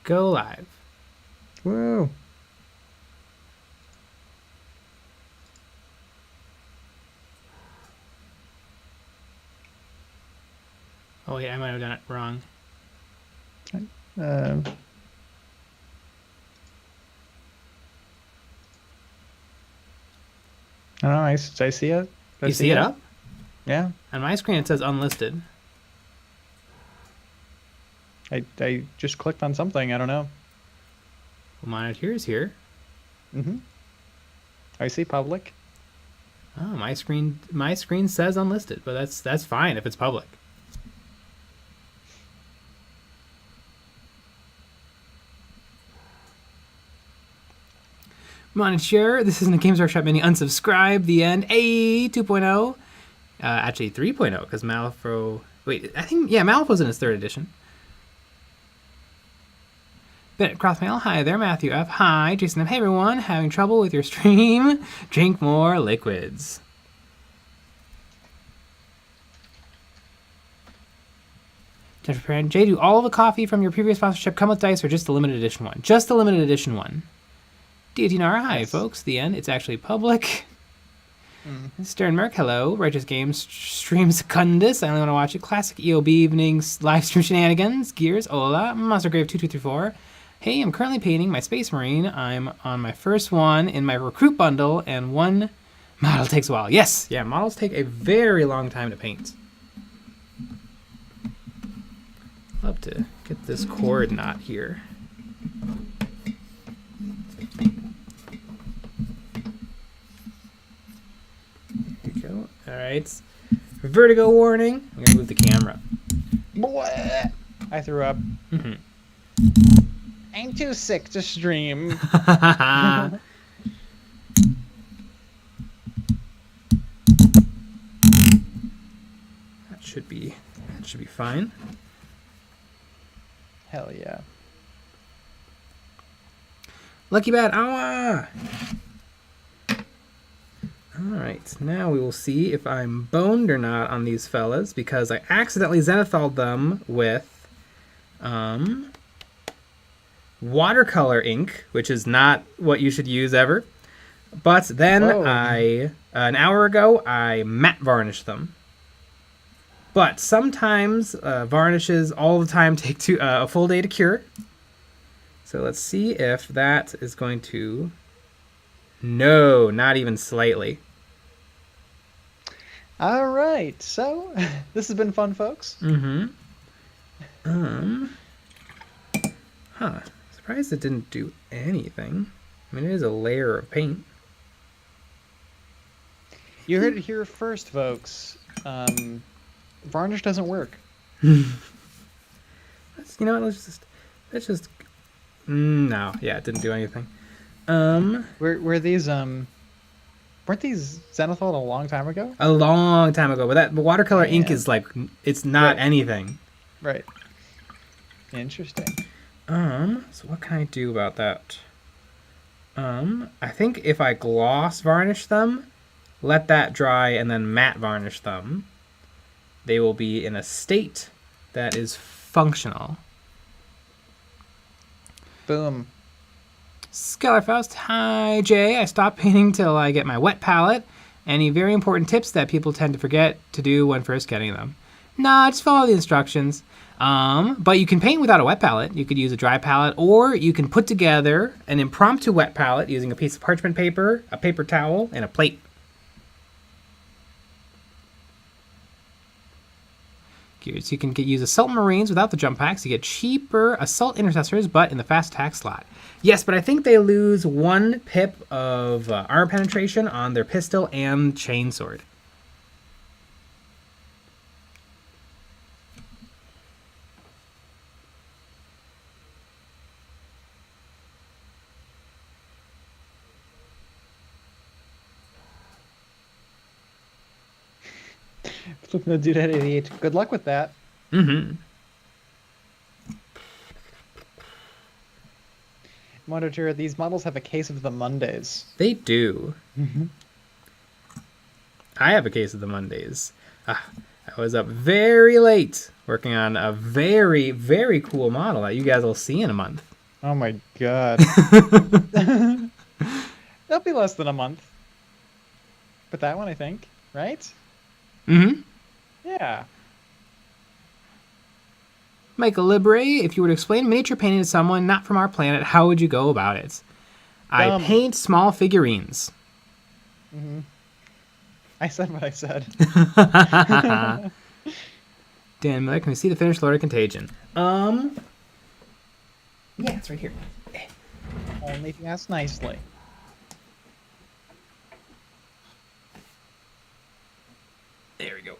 go live. Whoa. Oh wait, I might have done it wrong. I don't know. I see it. You see it up? Yeah. On my screen, it says unlisted. I just clicked on something. I don't know. Well, monitor is here. I see public. Oh, my screen says unlisted, but that's fine if it's public. Monitor, this isn't a Games Workshop mini. Unsubscribe, the end. A 2.0. Actually 3.0, because Malifaux... Wait, I think, yeah, Malifaux's in his 3rd edition. Bennett Crossmail, hi there. Matthew F, hi. Jason F, hey everyone. Having trouble with your stream? Drink more liquids. Jennifer Perrin, Jay, do all of the coffee from your previous sponsorship come with dice or just the limited edition one? Just the limited edition one. DTNR, hi folks. The end. It's actually public. Stern Merc, hello. Righteous Games stream Secundus. I only want to watch it. Classic EOB evenings live stream shenanigans. Gears, hola. Monstergrave2234. Hey, I'm currently painting my Space Marine. I'm on my first one in my recruit bundle, and one model takes a while. Yes, yeah, models take a very long time to paint. Love to get this cord knot here. All right. Vertigo warning. I'm going to move the camera. Bleh. I threw up. I'm too sick to stream. That should be fine. Hell yeah. Lucky bat. Awa! Alright, now we will see if I'm boned or not on these fellas, because I accidentally zenithalled them with watercolor ink, which is not what you should use ever. But then an hour ago, I matte varnished them. But sometimes varnishes all the time take a full day to cure. So let's see if that is going to... No, not even slightly. All right, so this has been fun, folks. Surprised it didn't do anything. I mean, it is a layer of paint. You heard it here first, folks. Varnish doesn't work. You know what? Let's just. No, yeah, it didn't do anything. Were these weren't these zenithal a long time ago? A long time ago, but watercolor ink is like, it's not anything. Right. Interesting. So what can I do about that? I think if I gloss varnish them, let that dry, and then matte varnish them, they will be in a state that is functional. Boom. Skellerfaust, hi Jay. I stopped painting till I get my wet palette. Any very important tips that people tend to forget to do when first getting them? Nah, just follow the instructions. But you can paint without a wet palette. You could use a dry palette, or you can put together an impromptu wet palette using a piece of parchment paper, a paper towel, and a plate. Gears. You can use Assault Marines without the jump packs. You get cheaper Assault Intercessors, but in the fast attack slot. Yes, but I think they lose 1 pip of armor penetration on their pistol and chainsword. Flipping the dude at 88. Good luck with that. Monitor, these models have a case of the Mondays. They do. I have a case of the Mondays. I was up very late working on a very, very cool model that you guys will see in a month. Oh my god. That'll be less than a month. But that one, I think, right? Mm-hmm. Yeah. Michael Libre, if you were to explain miniature painting to someone not from our planet, how would you go about it? I Dumb. paint small figurines. Mm-hmm. I said what I said. Dan Miller, can we see the finished Lord of Contagion? Yeah, it's right here. Only if you ask nicely. There we go.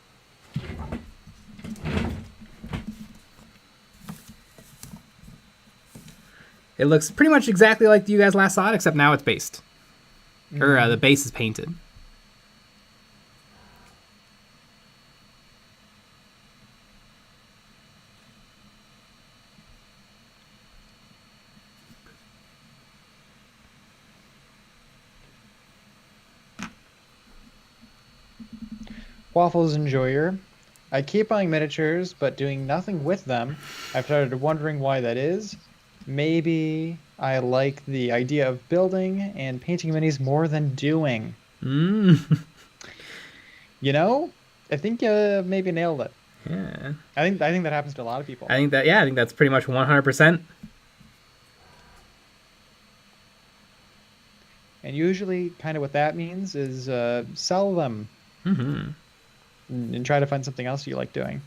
It looks pretty much exactly like you guys last saw it, except now it's based. Or the base is painted. Waffles Enjoyer. I keep buying miniatures, but doing nothing with them. I've started wondering why that is. Maybe I like the idea of building and painting minis more than doing. Mm. You know, I think you maybe nailed it. Yeah. I think that happens to a lot of people. I think that's pretty much 100%. And usually, kind of what that means is sell them Mm-hmm. and try to find something else you like doing.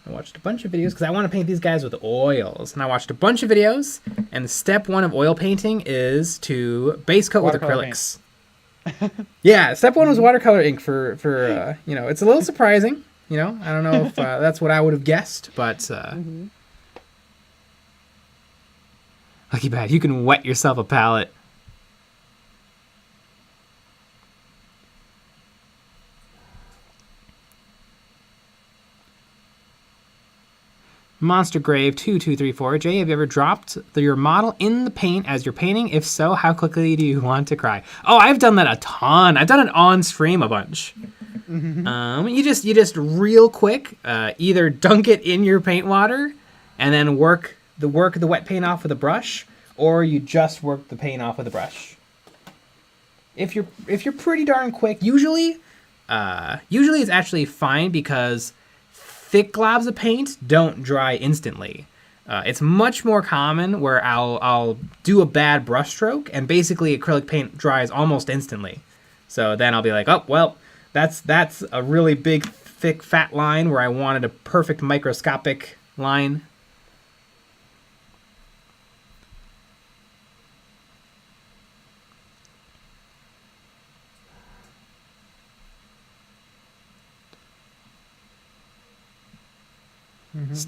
I watched a bunch of videos because I want to paint these guys with oils. And I watched a bunch of videos, and step 1 of oil painting is to base coat with acrylics. Yeah, step 1 was watercolor ink for it's a little surprising. I don't know if that's what I would have guessed, but lucky bad, you can wet yourself a palette. Monster Grave 2234. Jay, have you ever dropped your model in the paint as you're painting? If so, how quickly do you want to cry? Oh, I've done that a ton. I've done it on stream a bunch. You just real quick either dunk it in your paint water and then work the wet paint off with a brush, or you just work the paint off with a brush. If you're pretty darn quick, usually it's actually fine because thick globs of paint don't dry instantly. It's much more common where I'll do a bad brush stroke and basically acrylic paint dries almost instantly. So then I'll be like, oh well, that's a really big, thick, fat line where I wanted a perfect microscopic line.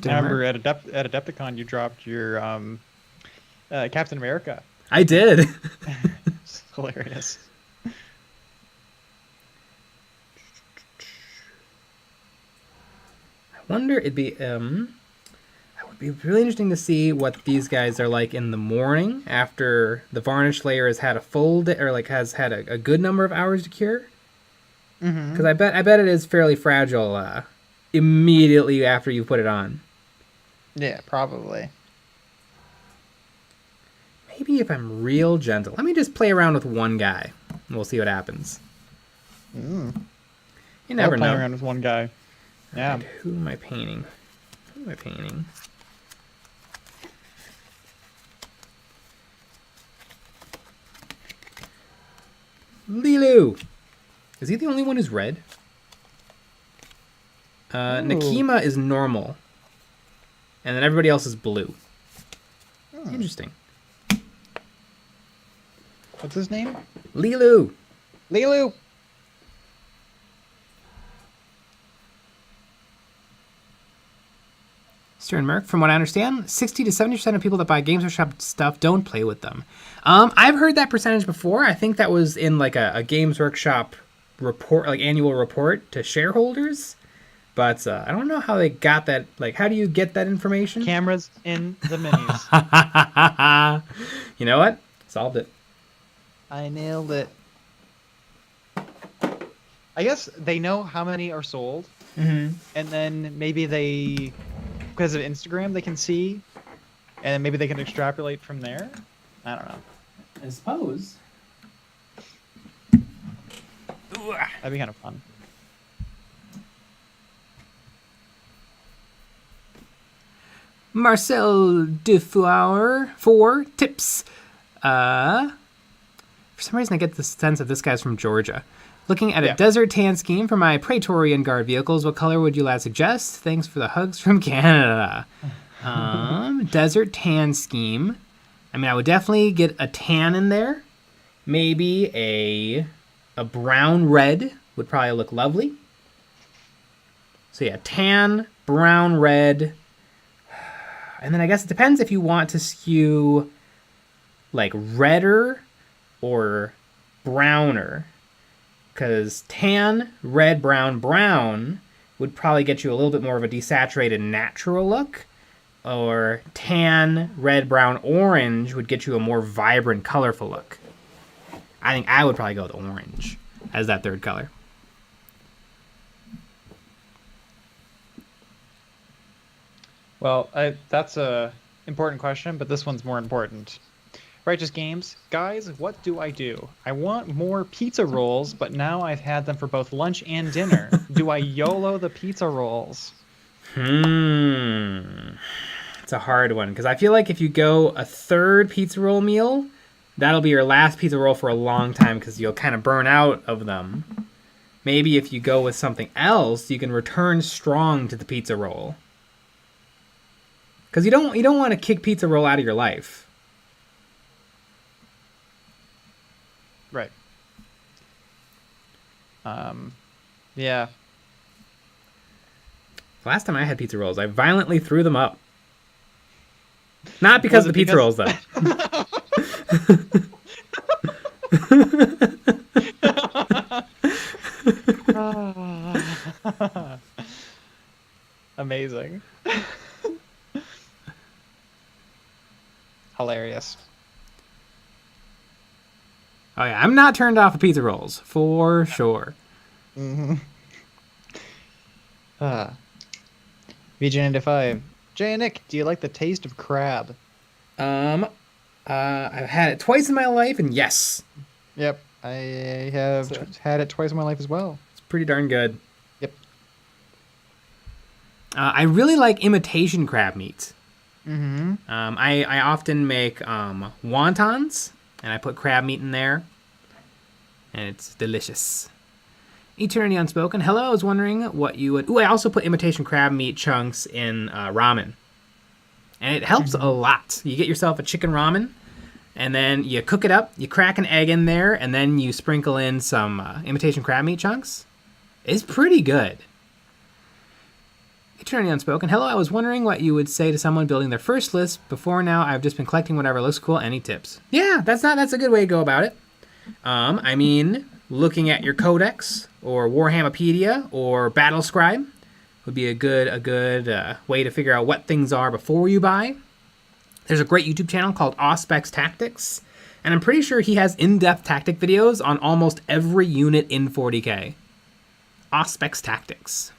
I remember at Adepticon you dropped your Captain America. I did. It's hilarious. I wonder it would be really interesting to see what these guys are like in the morning after the varnish layer has had a full day, or like has had a good number of hours to cure. Because I bet it is fairly fragile immediately after you put it on. Yeah, probably. Maybe if I'm real gentle. Let me just play around with one guy, and we'll see what happens. You never know. Playing around with one guy. Yeah. Right, who am I painting? Lilu! Is he the only one who's red? Nakima is normal. And then everybody else is blue. Interesting. What's his name? Lilu! Lilu! Stern Merc, from what I understand, 60 to 70% of people that buy Games Workshop stuff don't play with them. I've heard that percentage before. I think that was in like a Games Workshop report, like annual report to shareholders. But I don't know how they got that. Like, how do you get that information? Cameras in the minis. You know what? Solved it. I nailed it. I guess they know how many are sold. And then maybe they, because of Instagram, they can see and then maybe they can extrapolate from there. I don't know. I suppose. That'd be kind of fun. Marcel Defleur, 4 tips. For some reason, I get the sense that this guy's from Georgia. Looking at a desert tan scheme for my Praetorian Guard vehicles, what color would you lads suggest? Thanks for the hugs from Canada. Desert tan scheme. I mean, I would definitely get a tan in there. Maybe a brown red would probably look lovely. So yeah, tan, brown, red. And then I guess it depends if you want to skew like redder or browner. Because tan, red, brown, brown would probably get you a little bit more of a desaturated natural look. Or tan, red, brown, orange would get you a more vibrant, colorful look. I think I would probably go with orange as that third color. Well, that's a important question, but this one's more important. Righteous Games, guys, what do? I want more pizza rolls, but now I've had them for both lunch and dinner. Do I YOLO the pizza rolls? It's a hard one, because I feel like if you go a third pizza roll meal, that'll be your last pizza roll for a long time, because you'll kind of burn out of them. Maybe if you go with something else, you can return strong to the pizza roll. Because you don't want to kick pizza roll out of your life. Right. Yeah. Last time I had pizza rolls, I violently threw them up. Not because of the pizza rolls, though. Amazing. Hilarious. Oh yeah, I'm not turned off of pizza rolls, for sure. Mm-hmm. VJ95. Jay and Nick, do you like the taste of crab? I've had it twice in my life, and yes. Yep, I have had it twice in my life as well. It's pretty darn good. Yep. I really like imitation crab meat. Mm-hmm. I often make wontons, and I put crab meat in there, and it's delicious. Eternity Unspoken. Hello, I was wondering what you would... Ooh, I also put imitation crab meat chunks in ramen. And it helps a lot. You get yourself a chicken ramen, and then you cook it up, you crack an egg in there, and then you sprinkle in some imitation crab meat chunks. It's pretty good. Eternity Unspoken. Hello, I was wondering what you would say to someone building their first list. Before now, I've just been collecting whatever looks cool. Any tips? Yeah, that's a good way to go about it. I mean, looking at your codex or Warhammopedia or Battlescribe would be a good way to figure out what things are before you buy. There's a great YouTube channel called Auspex Tactics, and I'm pretty sure he has in-depth tactic videos on almost every unit in 40k. Auspex Tactics.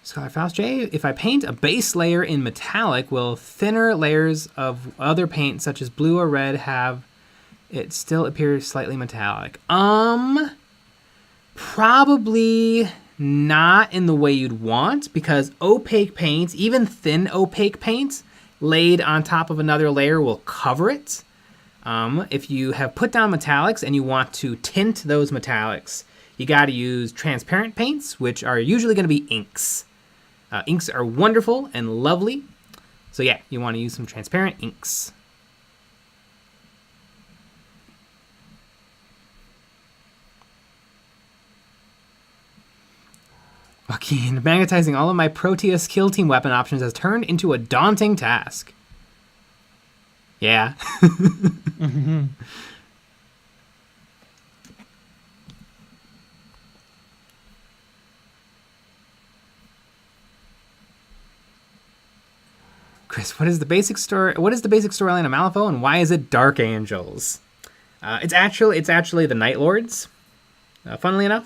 Scholar Faust J, if I paint a base layer in metallic, will thinner layers of other paint, such as blue or red, have it still appear slightly metallic? Probably not in the way you'd want, because opaque paint, even thin opaque paint, laid on top of another layer will cover it. If you have put down metallics and you want to tint those metallics, you got to use transparent paints, which are usually going to be inks. Inks are wonderful and lovely. So yeah, you want to use some transparent inks. Joaquin, magnetizing all of my Proteus kill team weapon options has turned into a daunting task. Yeah. Mm-hmm. Chris, what is the basic storyline of Malifaux, and why is it Dark Angels? It's actually the Night Lords. Funnily enough,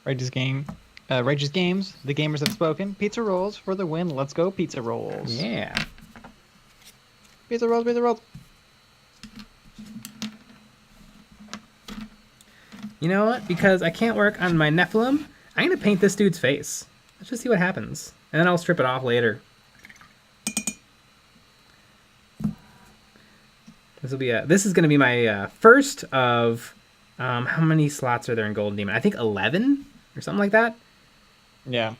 Righteous Games. The gamers have spoken. Pizza rolls for the win. Let's go, pizza rolls. yeah. Pizza rolls, pizza rolls. You know what? Because I can't work on my Nephilim, I'm going to paint this dude's face. Let's just see what happens. And then I'll strip it off later. This is going to be my first of... how many slots are there in Golden Demon? I think 11 or something like that. Yeah.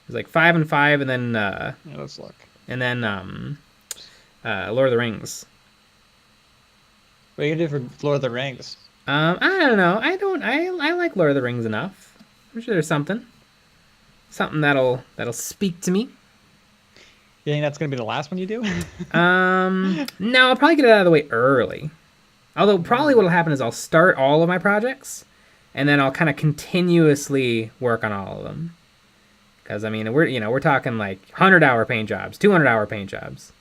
There's like 5 and 5, and then... yeah, let's look. And then Lord of the Rings. What are you going to do for Lord of the Rings? I don't know. I like Lord of the Rings enough. I'm sure there's something that'll speak to me. You think that's going to be the last one you do? No, I'll probably get it out of the way early. Although probably what'll happen is I'll start all of my projects, and then I'll kind of continuously work on all of them. Because I mean, we're talking like 100-hour paint jobs, 200-hour paint jobs.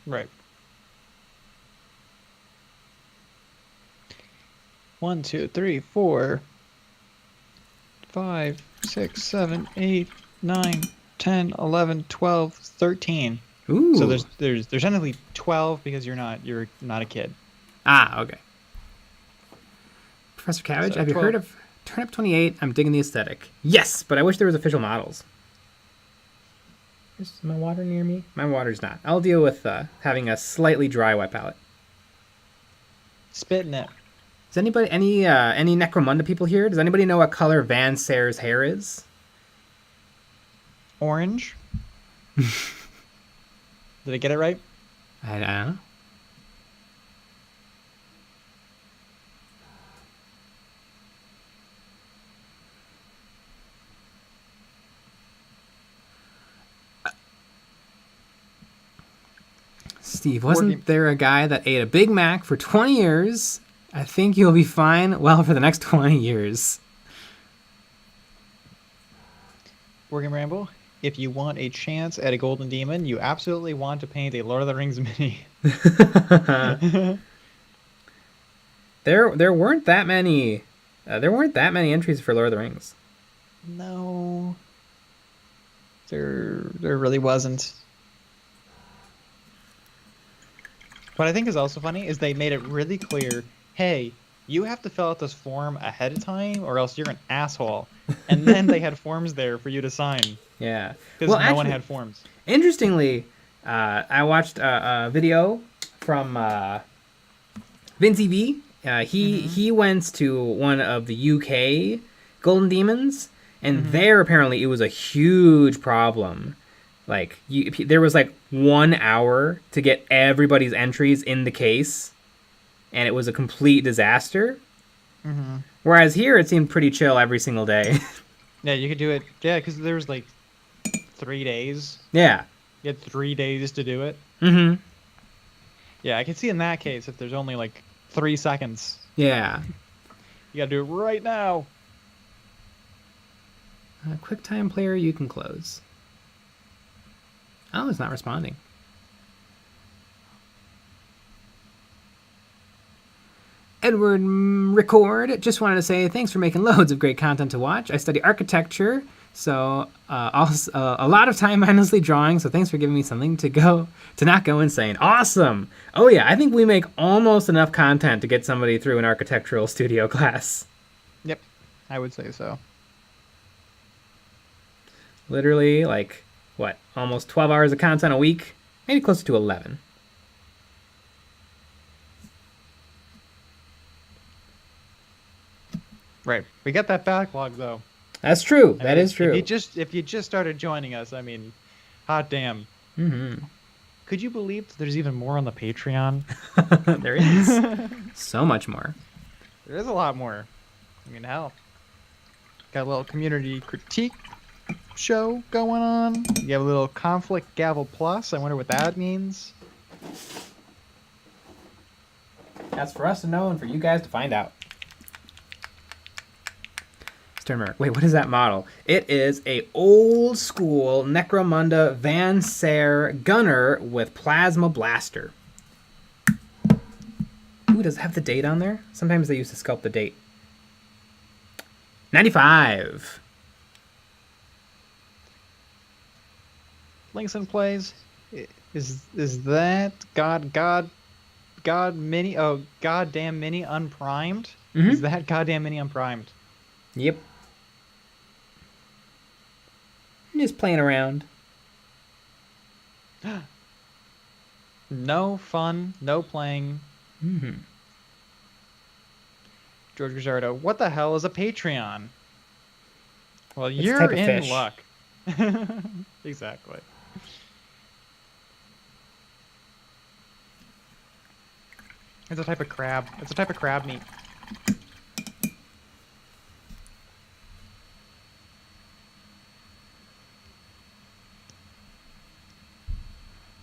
Right. 1, 2, 3, 4, 5, 6, 7, 8, 9, 10, 11, 12, 13. Ooh. So there's technically 12 because you're not a kid. Ah, okay. Professor Cabbage, So have you 12. heard of Turnip 28? I'm digging the aesthetic. Yes, but I wish there was official models. Is my water near me? My water's not. I'll deal with having a slightly dry wet palette. Spit in it. Does anybody, any Necromunda people here? Does anybody know what color Van Sayre's hair is? Orange. Did I get it right? I don't know. Steve, wasn't there a guy that ate a Big Mac for 20 years? I think you'll be fine, well, for the next 20 years. Working Ramble. If you want a chance at a Golden Demon, you absolutely want to paint a Lord of the Rings mini. There weren't that many. There weren't that many entries for Lord of the Rings. No, there really wasn't. What I think is also funny is they made it really clear. Hey, you have to fill out this form ahead of time, or else you're an asshole. And then they had forms there for you to sign. Yeah, Because no one had forms. Interestingly, I watched a video from Vincey V. He went to one of the UK Golden Demons, and there apparently it was a huge problem. Like there was like 1 hour to get everybody's entries in the case, and it was a complete disaster. Whereas here it seemed pretty chill every single day. Yeah, you could do it. Yeah, because there was like 3 days. Yeah. You had 3 days to do it. Yeah, I can see in that case if there's only like 3 seconds. Yeah. You gotta do it right now. QuickTime player, you can close. Oh, it's not responding. Edward Record just wanted to say thanks for making loads of great content to watch. I study architecture, so also, a lot of time mindlessly drawing, so thanks for giving me something to not go insane. Awesome! Oh yeah, I think we make almost enough content to get somebody through an architectural studio class. Yep, I would say so. Literally, like, what, almost 12 hours of content a week? Maybe closer to 11. Right. We got that backlog though. That's true. That is true. If you just started joining us, I mean, hot damn. Could you believe that there's even more on the Patreon? There is. So much more. There is a lot more. I mean, hell. Got a little community critique show going on. You have a little conflict gavel plus. I wonder what that means. That's for us to know and for you guys to find out. Sternmerk. Wait, what is that model? It is a old school Necromunda Van Saer gunner with plasma blaster. Ooh, does it have the date on there? Sometimes they used to sculpt the date. 95. Links and plays. Is that God mini? Oh, goddamn mini unprimed. Mm-hmm. Is that goddamn mini unprimed? Yep. I'm just playing around. No fun, no playing. Mm-hmm. George Gujardo, what the hell is a Patreon? Well, It's a you're type of in fish. luck. Exactly. It's a type of crab. It's a type of crab meat.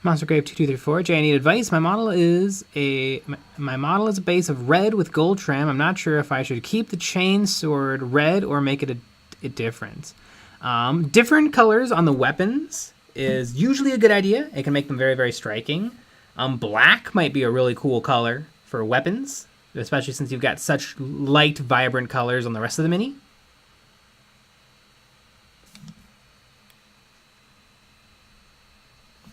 Monster Grave 2234. Jay, I need advice. My model is a base of red with gold trim. I'm not sure if I should keep the chain sword red or make it a difference. Different colors on the weapons is usually a good idea. It can make them very, very striking. Black might be a really cool color for weapons, especially since you've got such light, vibrant colors on the rest of the mini.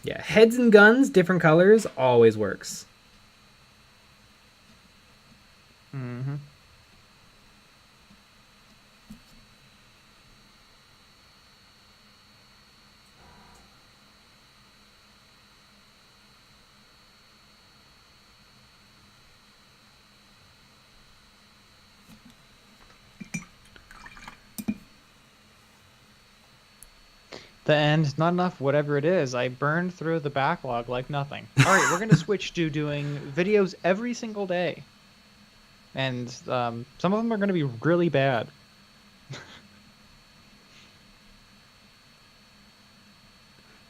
Yeah, heads and guns, different colors, always works. Mm-hmm. The end, not enough, whatever it is. I burned through the backlog like nothing. All right, we're going to switch to doing videos every single day. And some of them are going to be really bad.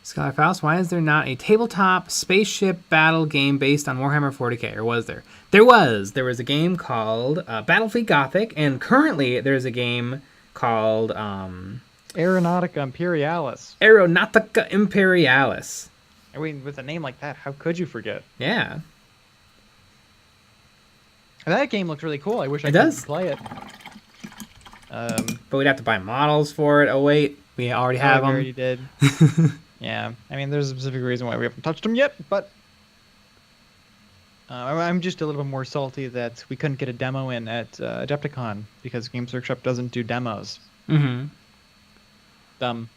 Scholar Faust, why is there not a tabletop spaceship battle game based on Warhammer 40k? Or was there? There was. There was a game called Battlefleet Gothic, and currently there's a game called... Aeronautica Imperialis. Aeronautica Imperialis. I mean, with a name like that, how could you forget? Yeah. That game looks really cool. I wish I It could does. play it. But we'd have to buy models for it. Oh, wait. We already have we them. already did. Yeah. I mean, there's a specific reason why we haven't touched them yet, but... I'm just a little bit more salty that we couldn't get a demo in at Adepticon, because Games Workshop doesn't do demos. Mm-hmm. Dumb.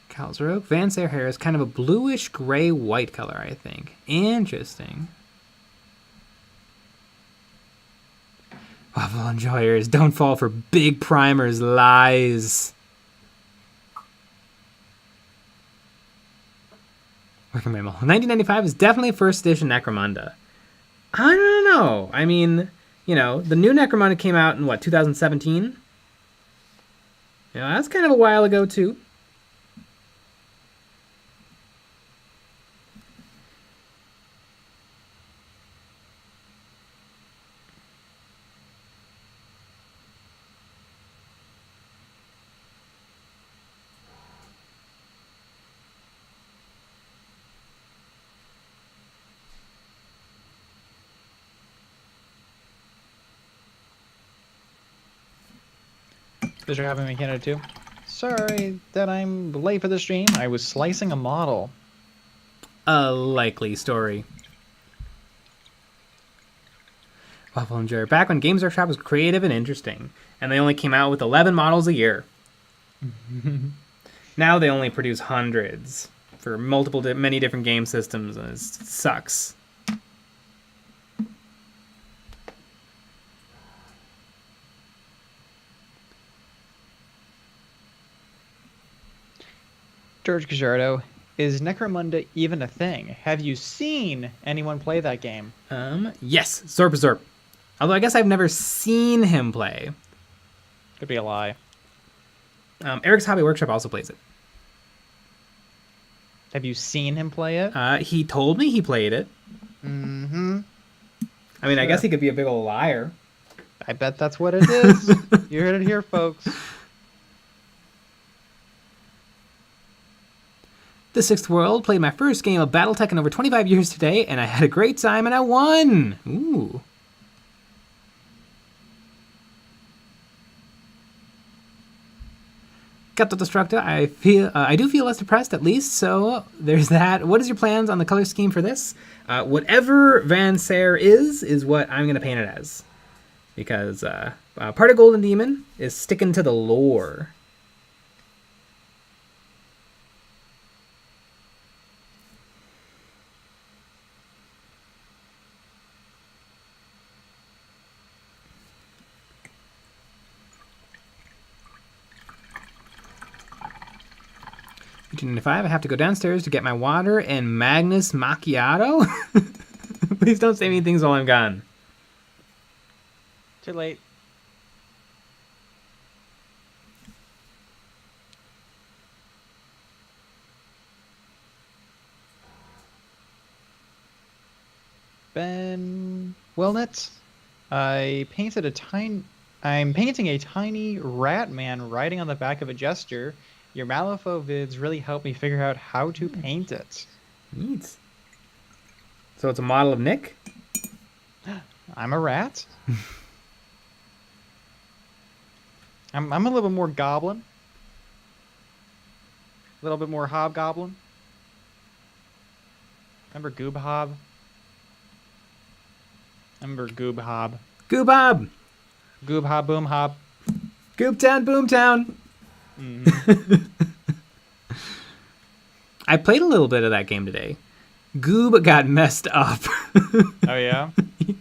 Kalsroke. Van Saer hair is kind of a bluish gray-white color, I think. Interesting. Waffle enjoyers, don't fall for big primers lies. Working Mammal. 1995 is definitely first edition Necromunda. I don't know. I mean, you know, the new Necromunda came out in, what, 2017? You know, that's kind of a while ago, too. Thanks for having me, Canada, too. Sorry that I'm late for the stream. I was slicing a model. A likely story. Waffle enjoyer. Back when Games Workshop was creative and interesting, and they only came out with 11 models a year. Now they only produce hundreds for many different game systems, and it sucks. George Gujardo, is Necromunda even a thing? Have you seen anyone play that game? Yes, Zorp. Although I guess I've never seen him play. Could be a lie. Eric's Hobby Workshop also plays it. Have you seen him play it? He told me he played it. Mm-hmm. I mean, I guess he could be a big old liar. I bet that's what it is. You heard it here, folks. The Sixth World played my first game of BattleTech in over 25 years today, and I had a great time and I won! Ooh. Gato Destructo, I do feel less depressed at least, so there's that. What is your plans on the color scheme for this? Whatever Van Sayre is what I'm going to paint it as. Because part of Golden Demon is sticking to the lore. $2.95. I have to go downstairs to get my water and Magnus Macchiato. Please don't say mean things while I'm gone. Too late. Ben Wilnett, I'm painting a tiny rat man riding on the back of a jester. Your Malifaux vids really helped me figure out how to paint it. Neat. So it's a model of Nick? I'm a rat. I'm a little bit more goblin. A little bit more hobgoblin. Remember Goob Hob? Remember Goob Hob? Goob Hob! Goob Hob Boom Hob. Goob Town Boom Town! I played a little bit of that game today. Goob got messed up. Oh, yeah? He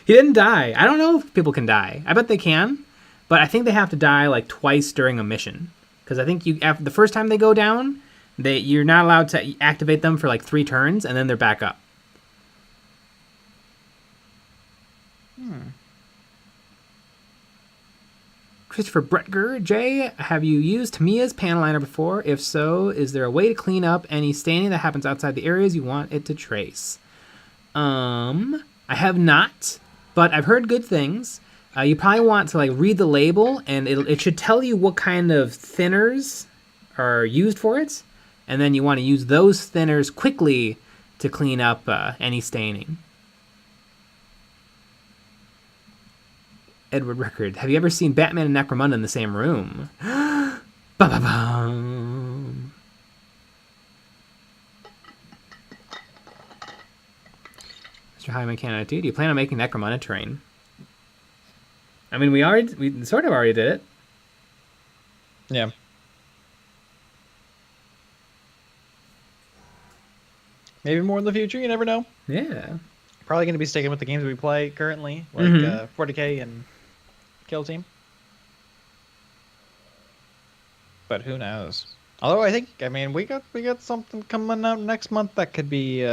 didn't die. I don't know if people can die. I bet they can, but I think they have to die like twice during a mission. Because I think after the first time they go down, you're not allowed to activate them for like 3 turns, and then they're back up. Christopher Bretger, Jay, have you used Tamiya's panel liner before? If so, is there a way to clean up any staining that happens outside the areas you want it to trace? I have not, but I've heard good things. You probably want to like read the label, and it should tell you what kind of thinners are used for it, and then you want to use those thinners quickly to clean up any staining. Edward Record, have you ever seen Batman and Necromunda in the same room? Ba-ba-bum. Mr. Hyman Canada, do you plan on making Necromunda terrain? I mean, we sort of already did it. Yeah. Maybe more in the future, you never know. Yeah. Probably going to be sticking with the games we play currently, like 40K and Kill Team. But who knows? Although I mean, we got something coming out next month that could be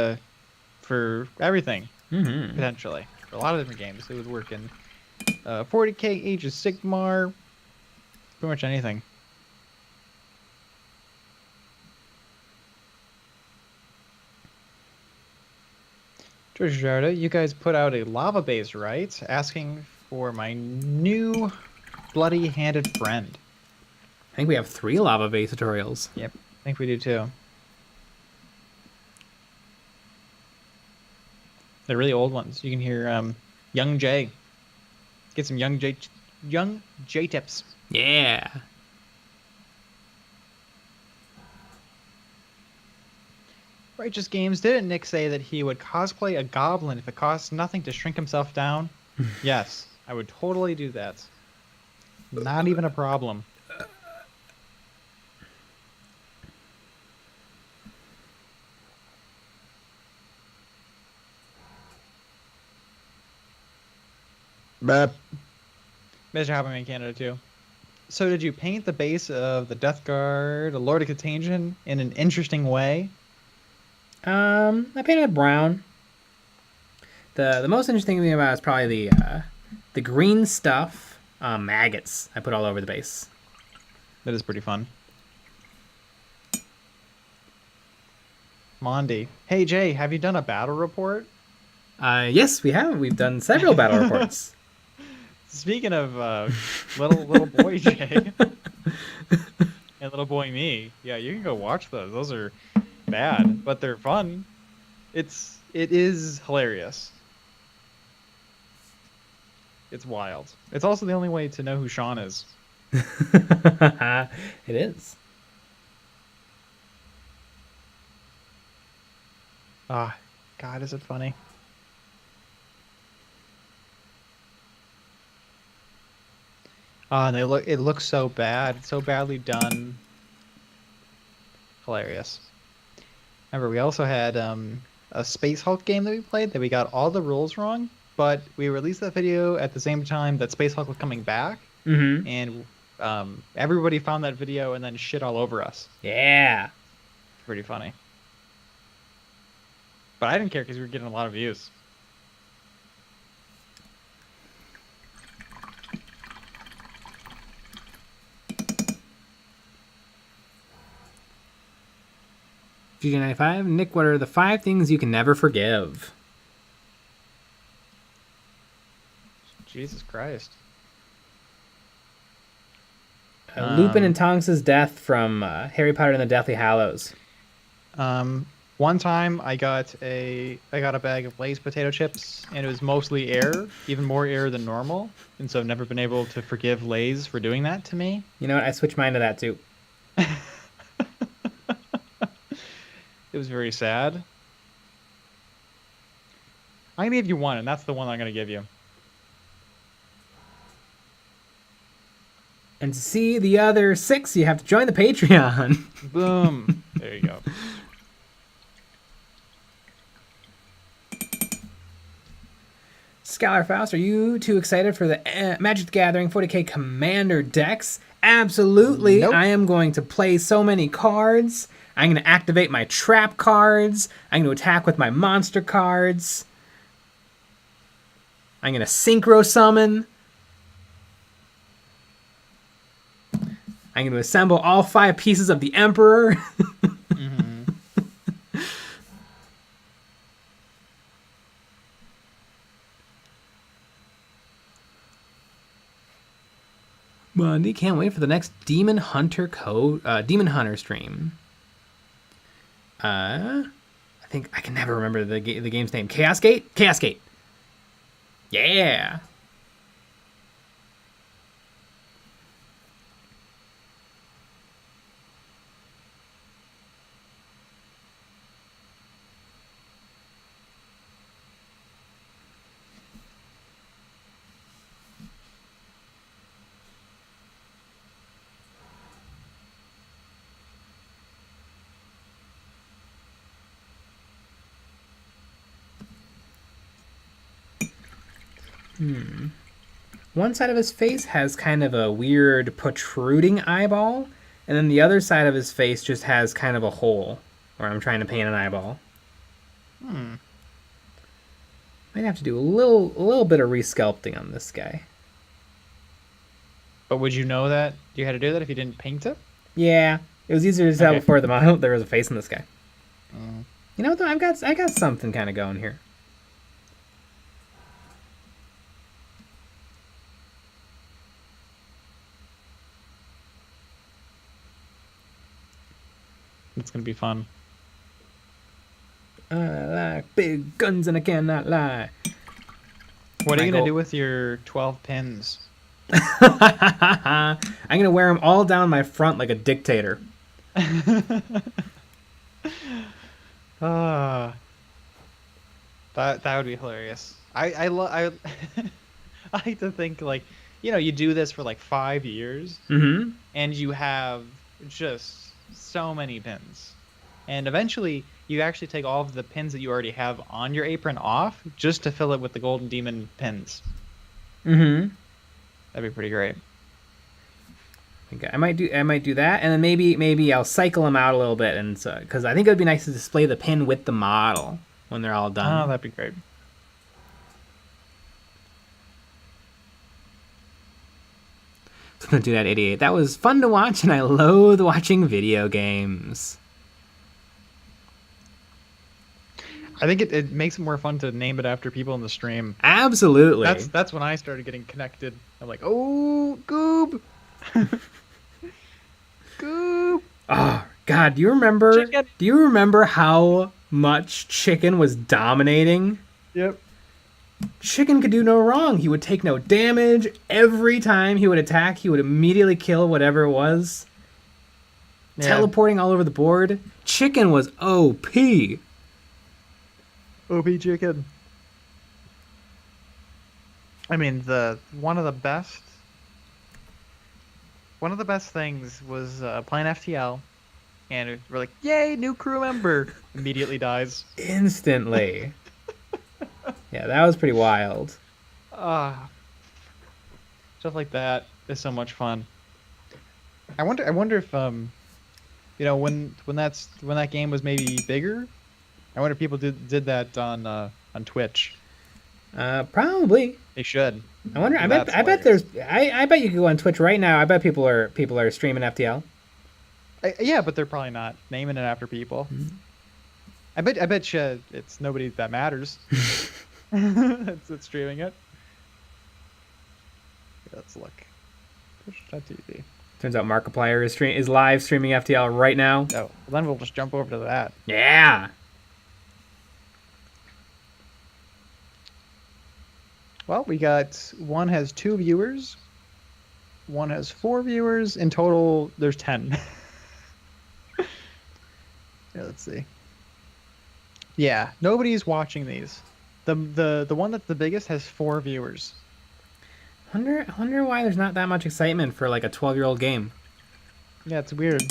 for everything, potentially. For a lot of different games. It would work in 40K, Age of Sigmar, pretty much anything. George Jarda, you guys put out a lava base, right? Asking for my new bloody-handed friend. I think we have 3 lava base tutorials. Yep, I think we do too. They're really old ones. You can hear Young Jay. Get some Young J tips. Yeah. Righteous Games, didn't Nick say that he would cosplay a goblin if it costs nothing to shrink himself down? Yes, I would totally do that. Not even a problem. Bap. Mr. Happening in Canada too. So did you paint the base of the Death Guard, the Lord of Contagion, in an interesting way? I painted it brown. The most interesting thing about it is probably the green stuff, maggots I put all over the base. That is pretty fun. Mondi. Hey Jay, have you done a battle report? Yes, we have. We've done several battle reports. Speaking of little boy Jay and little boy me, yeah, you can go watch those. Those are bad, but they're fun. It is hilarious. It's wild. It's also the only way to know who Sean is. It is. Ah, God, is it funny? Ah, and it looks so bad. It's so badly done. Hilarious. Remember, we also had a Space Hulk game that we played that we got all the rules wrong, but we released that video at the same time that Space Hulk was coming back, and everybody found that video and then shit all over us. Yeah. Pretty funny. But I didn't care because we were getting a lot of views. GG95, Nick, what are the 5 things you can never forgive? Jesus Christ. Lupin and Tonks's death from Harry Potter and the Deathly Hallows. One time I got a bag of Lay's potato chips and it was mostly air, even more air than normal, and so I've never been able to forgive Lay's for doing that to me. You know what? I switched mine to that too. It was very sad. I'm gonna give you one, and that's the one I'm gonna give you. And to see the other 6, you have to join the Patreon. Boom. There you go. Scholar Faust, are you too excited for the Magic the Gathering 40k Commander decks? Absolutely. Nope. I am going to play so many cards. I'm going to activate my trap cards. I'm going to attack with my monster cards. I'm going to synchro summon. I'm going to assemble all 5 pieces of the Emperor. Monday, can't wait for the next Demon Hunter stream. I think I can never remember the game's name. Chaos Gate? Chaos Gate. Yeah. One side of his face has kind of a weird protruding eyeball, and then the other side of his face just has kind of a hole where I'm trying to paint an eyeball. Might have to do a little bit of resculpting on this guy. But would you know that you had to do that if you didn't paint it? Yeah, it was easier to tell Okay. before the model there was a face in this guy. You know what though? I got something kind of going here. It's gonna be fun. I like big guns and I cannot lie. What are you Michael. gonna do with your 12 pins? I'm gonna wear them all down my front like a dictator. That would be hilarious. I like to think like, you do this for like 5 years and you have just so many pins, and eventually you actually take all of the pins that you already have on your apron off just to fill it with the golden demon pins. That'd be pretty great. Okay, I might do that, and then maybe I'll cycle them out a little bit, and so because I think it would be nice to display the pin with the model when they're all done. Oh, that'd be great. So I'm gonna do that 88. That was fun to watch, and I loathe watching video games. I think it makes it more fun to name it after people in the stream. Absolutely. That's when I started getting connected. I'm like, oh, Goob, Goob. Oh God, do you remember? Chicken. Do you remember how much Chicken was dominating? Yep. Chicken could do no wrong. He would take no damage. Every time he would attack, he would immediately kill whatever it was. Yeah. Teleporting all over the board. Chicken was OP. OP chicken. I mean, one of the best things was playing FTL, and we're like, "Yay, new crew member!" Immediately dies. Instantly. Yeah, that was pretty wild. Stuff like that is so much fun. I wonder if when that game was maybe bigger. I wonder if people did that on Twitch. Probably. They should. I wonder. I bet there's. I bet you could go on Twitch right now. I bet people are streaming FTL. Yeah, but they're probably not naming it after people. Mm-hmm. I bet you it's nobody that matters. That's streaming it. Let's look. Twitch.tv. Turns out Markiplier is live streaming FTL right now. Oh, well then we'll just jump over to that. Yeah. Well, we got one has 2 viewers, one has 4 viewers. In total, there's 10. Yeah, let's see. Yeah, nobody's watching these. The one that's the biggest has 4 viewers. Wonder why there's not that much excitement for like a 12-year-old game. Yeah, it's weird.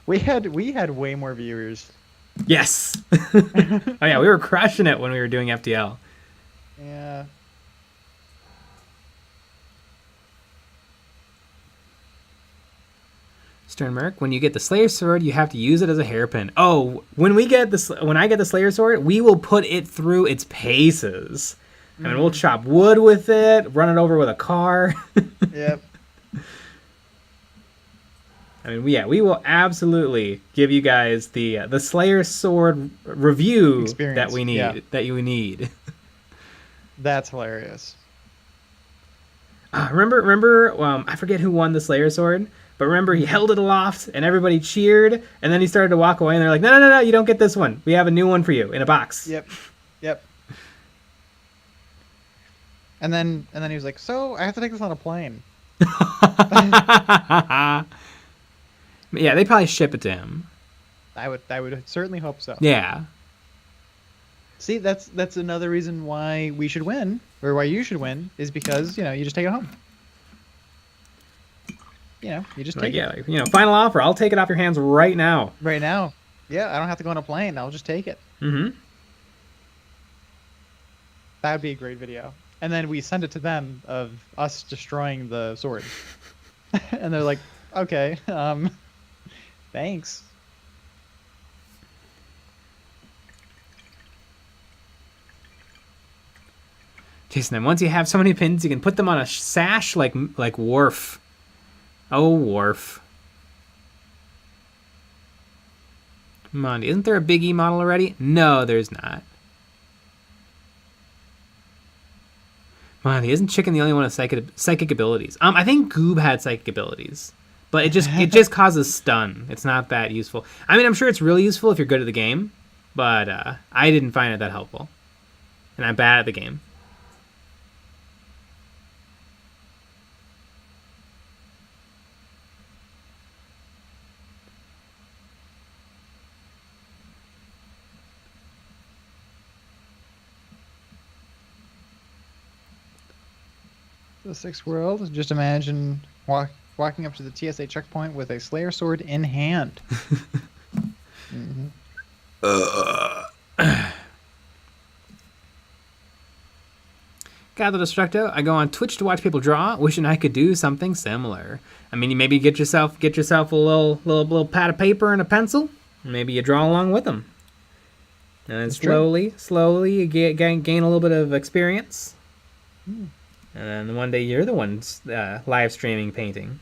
We had way more viewers. Yes. Oh yeah, we were crushing it when we were doing FTL. Yeah. Sternmerk, when you get the Slayer sword, you have to use it as a hairpin. Oh, when I get the Slayer sword, we will put it through its paces. I mean, we'll chop wood with it, run it over with a car. Yep. I mean, yeah, we will absolutely give you guys the Slayer sword review experience that we need. Yeah. That you need. That's hilarious. Remember, I forget who won the Slayer sword, but remember he held it aloft and everybody cheered, and then he started to walk away, and they're like, no, you don't get this one. We have a new one for you in a box. Yep. And then he was like, so I have to take this on a plane. Yeah, they probably ship it to him. I would certainly hope so. Yeah. See, that's another reason why we should win, or why you should win, is because, you just take it home. You just take it. Yeah, final offer. I'll take it off your hands right now. Right now. Yeah, I don't have to go on a plane. I'll just take it. Mm-hmm. That would be a great video. And then we send it to them of us destroying the sword. And they're like, okay, thanks. Jason, and once you have so many pins, you can put them on a sash like Worf. Oh, Worf. Come on, isn't there a Big E model already? No, there's not. Monty, isn't Chicken the only one with psychic abilities? I think Goob had psychic abilities, but it just causes stun. It's not that useful. I mean, I'm sure it's really useful if you're good at the game, but I didn't find it that helpful, and I'm bad at the game. The sixth world. Just imagine walking up to the TSA checkpoint with a Slayer sword in hand. Mm-hmm. Got the Destructo. I go on Twitch to watch people draw, wishing I could do something similar. I mean, you maybe get yourself a little pad of paper and a pencil. Maybe you draw along with them, and then slowly you gain a little bit of experience. And then one day you're the one live streaming painting.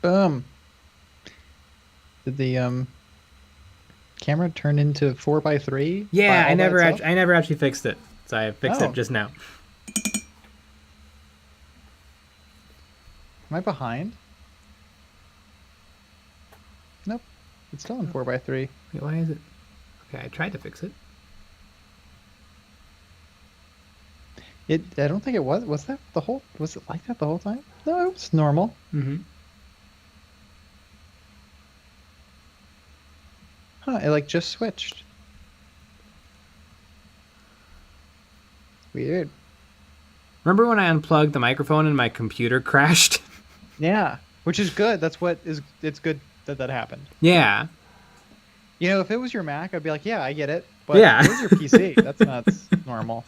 Did the camera turned into 4x3? Yeah, by all by itself? I never actually fixed it. So I fixed Oh. it just now. Am I behind? Nope. It's still in 4x3. Wait, why is it? Okay, I tried to fix it. I don't think it was. Was it like that the whole time? No, it was normal. Mm-hmm. Huh, it like just switched. Weird. Remember when I unplugged the microphone and my computer crashed? Yeah, which is good. It's good that that happened. Yeah. You know, if it was your Mac, I'd be like, yeah, I get it. But Yeah. it was your PC. That's normal.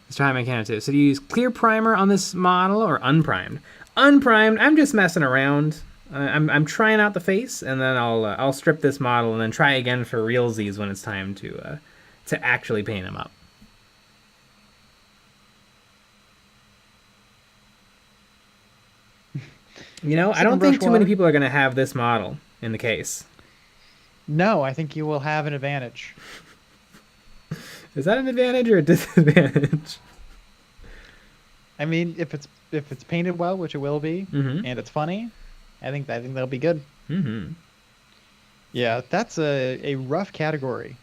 Let's try my can too. So do you use clear primer on this model or unprimed? Unprimed, I'm just messing around. I'm trying out the face, and then I'll strip this model and then try again for realsies when it's time to actually paint him up. You know, I don't think too many people are going to have this model in the case. No, I think you will have an advantage. Is that an advantage or a disadvantage? I mean, if it's painted well, which it will be, Mm-hmm. and it's funny, I think that'll be good. Mm-hmm. Yeah, that's a rough category.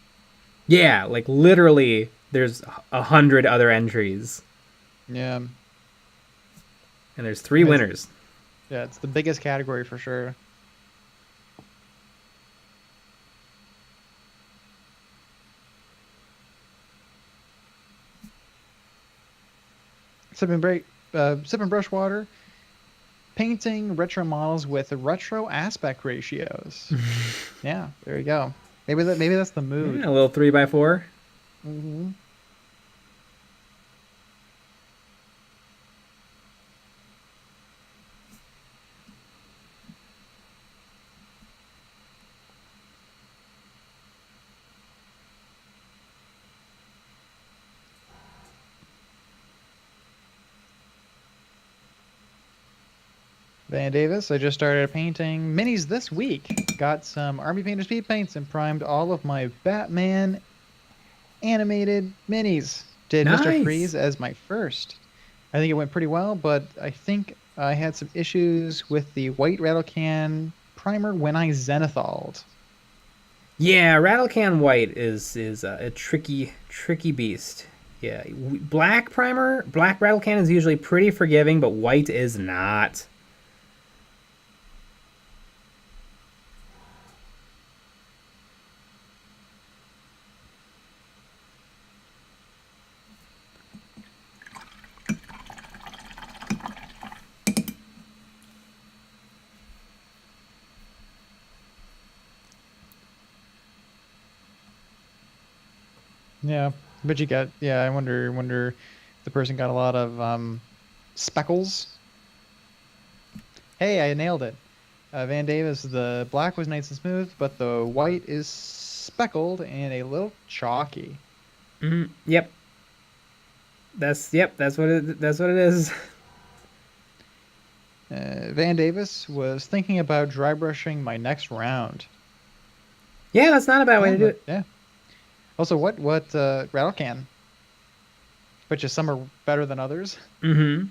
Yeah, like literally, there's 100 other entries, Yeah, and there's 3 winners. yeah, it's the biggest category for sure. Sipping brush water, painting retro models with retro aspect ratios. Yeah, there you go. Maybe that's the mood. A little 3x4. Mm-hmm. Van Davis, I just started painting minis this week. Got some Army Painter speed paints and primed all of my Batman animated minis. Did Nice. Mr. Freeze as my first. I think it went pretty well, but I think I had some issues with the white rattle can primer when I zenithalled. Yeah, rattle can white is a tricky beast. Yeah, black rattle can is usually pretty forgiving, but white is not. Yeah, but you got I wonder if the person got a lot of speckles. Hey, I nailed it. Van Davis, the black was nice and smooth, but the white is speckled and a little chalky. Yep. That's what it is. Van Davis was thinking about dry brushing my next round. Yeah, that's not a bad way to do it. Yeah. Also, what rattle can? But just some are better than others. Mm-hmm.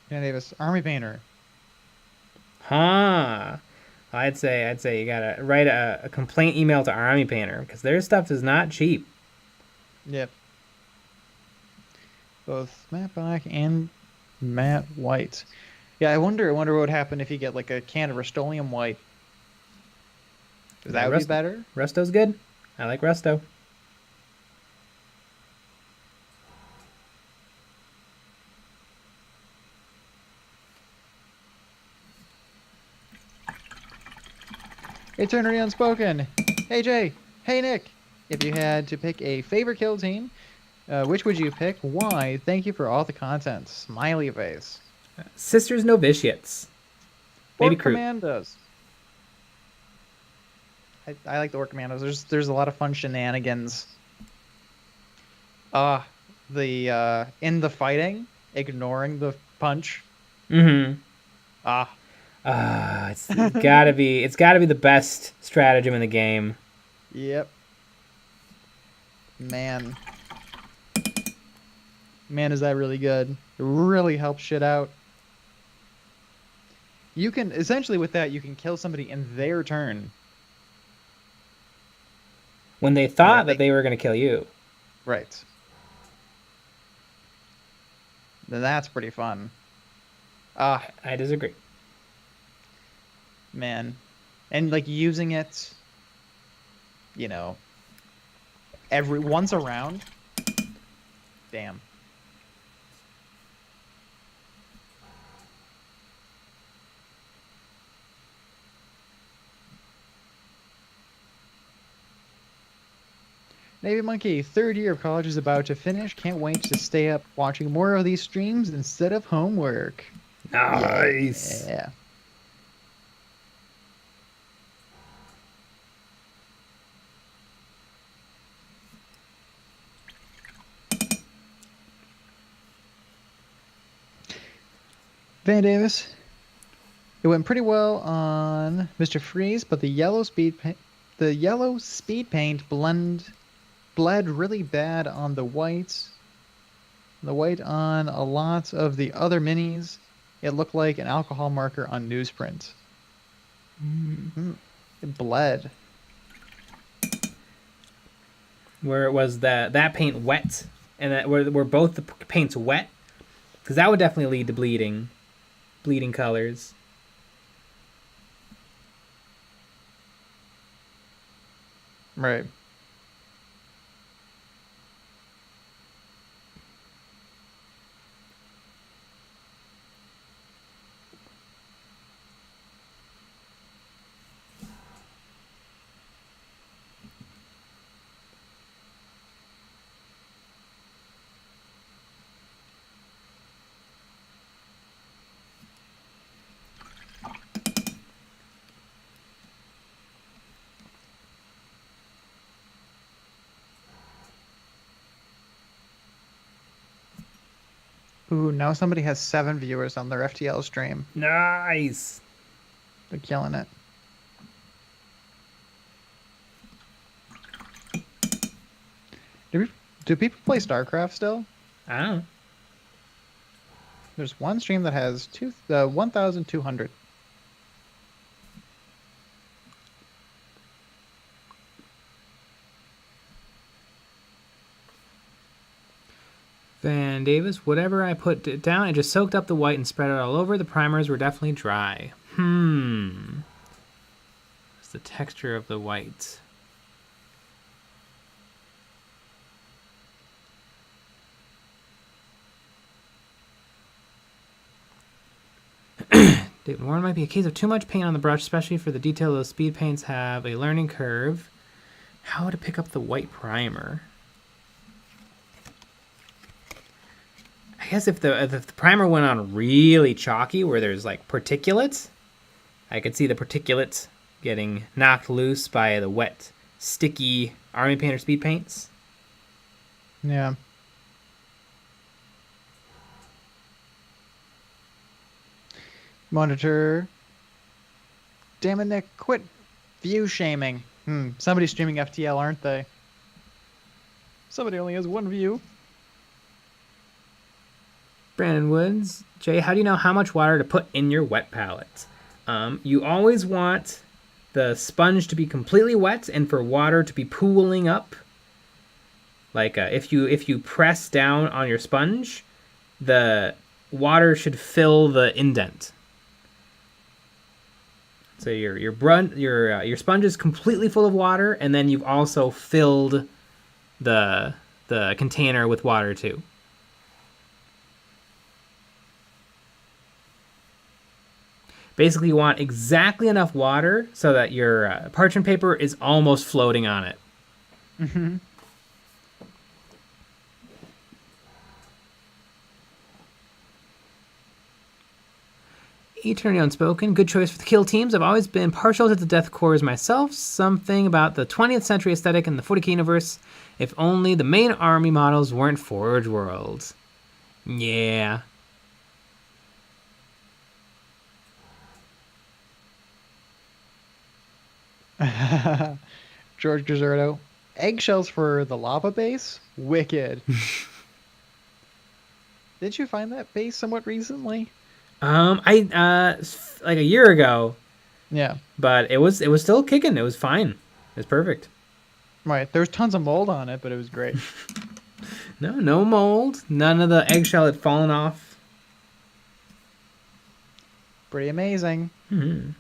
Van Davis, Army Painter. Huh. I'd say you gotta write a complaint email to Army Painter because their stuff is not cheap. Yep. Both matte black and matte white. Yeah, I wonder what would happen if you get like a can of Rust-Oleum white. That would be better. Rusto's good. I like Rusto. Eternity Unspoken. Hey Jay. Hey Nick. If you had to pick a favorite kill team, which would you pick? Why? Thank you for all the content. Smiley face. Sisters Novitiates. Maybe Orc crew. Commandos. I like the Orc Commandos. There's a lot of fun shenanigans. In the fighting, ignoring the punch. Mm-hmm. Ah, It's gotta be the best stratagem in the game. yep. Man, is that really good? It really helps shit out. You can essentially with that you can kill somebody in their turn. When they thought Right. that they were gonna kill you. Right. Then that's pretty fun. I disagree. Man. And like using it, once around. Damn. Navy Monkey, third year of college is about to finish. Can't wait to stay up watching more of these streams instead of homework. Nice. Yeah. Van Davis. It went pretty well on Mr. Freeze, but the yellow speed paint bled really bad on the white. The white on a lot of the other minis. It looked like an alcohol marker on newsprint. It bled. Where it was that paint wet, and that were both the paints wet, because that would definitely lead to bleeding colors. Right. Ooh, now somebody has 7 viewers on their FTL stream. Nice. They're killing it. Do people play StarCraft still? I don't know. There's one stream that has 1,200. Van Davis, whatever I put it down, it just soaked up the white and spread it all over. The primers were definitely dry. What's the texture of the white? David Warren might be a case of too much paint on the brush, especially for the detail those speed paints have a learning curve. How to pick up the white primer? I guess if the primer went on really chalky, where there's like particulates, I could see the particulates getting knocked loose by the wet, sticky Army Painter speed paints. Yeah. Monitor. Damn it, Nick. Quit view shaming. Somebody's streaming FTL, aren't they? Somebody only has 1 view. Brandon Woods, Jay, how do you know how much water to put in your wet palette? You always want the sponge to be completely wet and for water to be pooling up. Like if you press down on your sponge, the water should fill the indent. So your sponge is completely full of water, and then you've also filled the container with water too. Basically, you want exactly enough water so that your parchment paper is almost floating on it. Mm-hmm. Eternally Unspoken. Good choice for the kill teams. I've always been partial to the death cores myself. Something about the 20th century aesthetic in the 40k universe. If only the main army models weren't Forge Worlds. Yeah. George Deserto. Eggshells for the lava base? Wicked. Did you find that base somewhat recently? I like a year ago, Yeah. but it was still kicking. It was fine. It was perfect. Right. There was tons of mold on it, but it was great. No mold. None of the eggshell had fallen off. Pretty amazing. Hmm.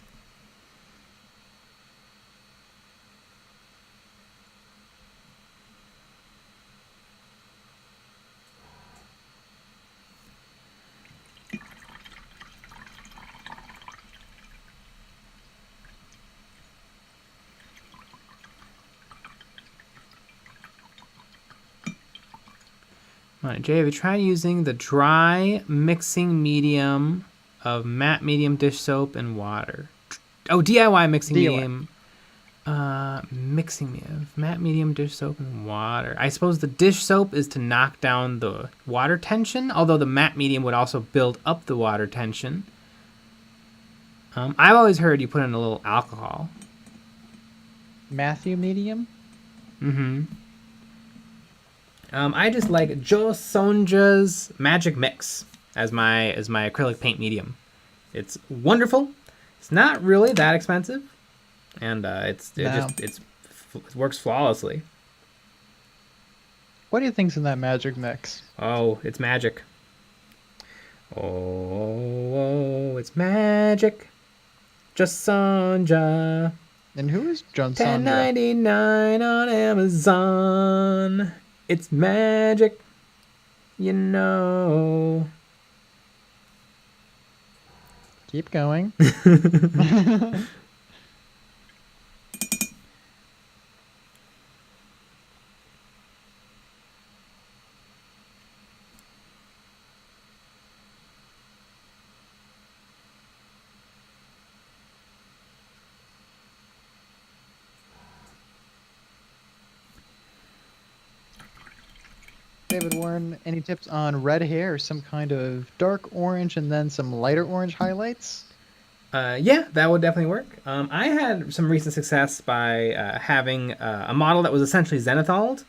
Alright, Jay, have you tried using the dry mixing medium of matte medium dish soap and water? Oh, DIY mixing DIY. medium. Mixing medium. Matte medium dish soap and water. I suppose the dish soap is to knock down the water tension, although the matte medium would also build up the water tension. I've always heard you put in a little alcohol. Matthew medium? Mm-hmm. I just like Jo Sonja's Magic Mix as my acrylic paint medium. It's wonderful. It's not really that expensive, and it works flawlessly. What do you think's in that magic mix? Oh, it's magic. Oh, it's magic. Jo Sonja. And who is John Sonja? $10.99 on Amazon. It's magic, you know. Keep going. David Warren, any tips on red hair, some kind of dark orange and then some lighter orange highlights? Yeah, that would definitely work. I had some recent success by having a model that was essentially zenithaled,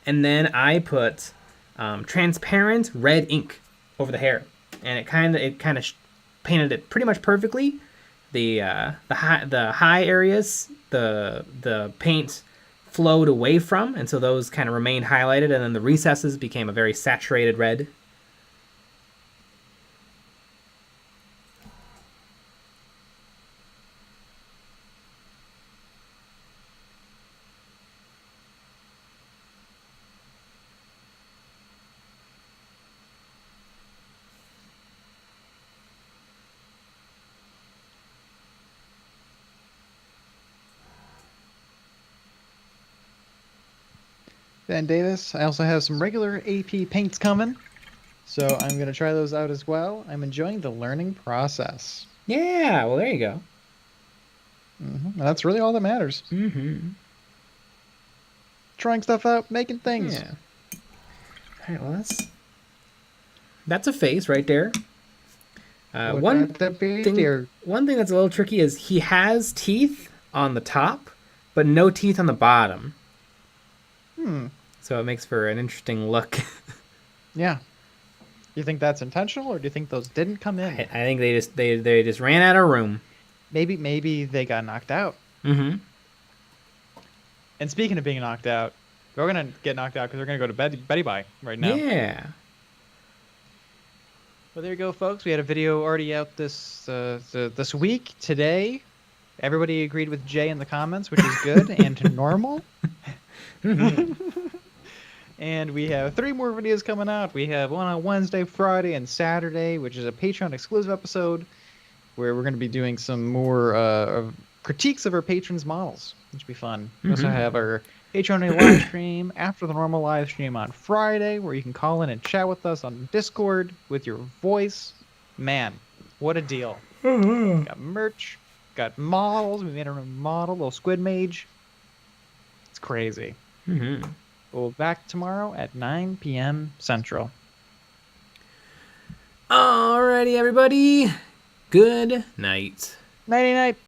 and then I put transparent red ink over the hair, and it kind of painted it pretty much perfectly. The high areas, the paint flowed away from, and so those kind of remained highlighted, and then the recesses became a very saturated red. Dan Davis, I also have some regular AP paints coming, so I'm going to try those out as well. I'm enjoying the learning process. Yeah, well, there you go. And that's really all that matters. Mm-hmm. Trying stuff out, making things. Yeah. All right, well, that's a face right there. One thing that's a little tricky is he has teeth on the top, but no teeth on the bottom. So it makes for an interesting look. Yeah. You think that's intentional, or do you think those didn't come in? I think they just ran out of room. Maybe they got knocked out. Mm-hmm. And speaking of being knocked out, we're gonna get knocked out because we're gonna go to Betty Bye right now. Yeah. Well, there you go, folks. We had a video already out this week. Today, everybody agreed with Jay in the comments, which is good and normal. And we have 3 more videos coming out. We have one on Wednesday, Friday, and Saturday, which is a Patreon exclusive episode where we're going to be doing some more critiques of our patrons' models, which will be fun. We also have our Patreon live stream after the normal live stream on Friday, where you can call in and chat with us on Discord with your voice. Man, what a deal. Got merch. Got models. We made our own model, little squid mage. It's crazy. Mm-hmm. We'll be back tomorrow at 9 p.m. Central. Alrighty, everybody. Good night. Nighty night.